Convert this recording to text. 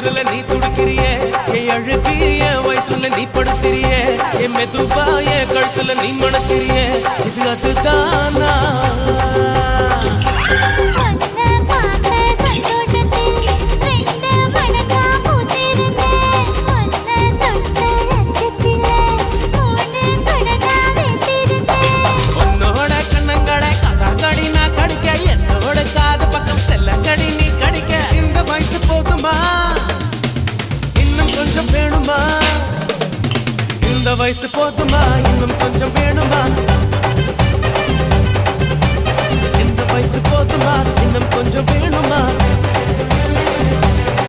தொடுதல நீ துடிக்கிறியே என் அழுகி என் வயசுல நீ படுத்திரியே என் மெதுவா என் கழுத்துல நீ மணக்கிறியே இது அதுதானா இந்த வயசு போதுமா இன்னும் கொஞ்சம் வேணுமா இந்த வயசு போதுமா இன்னும் கொஞ்சம் வேணுமா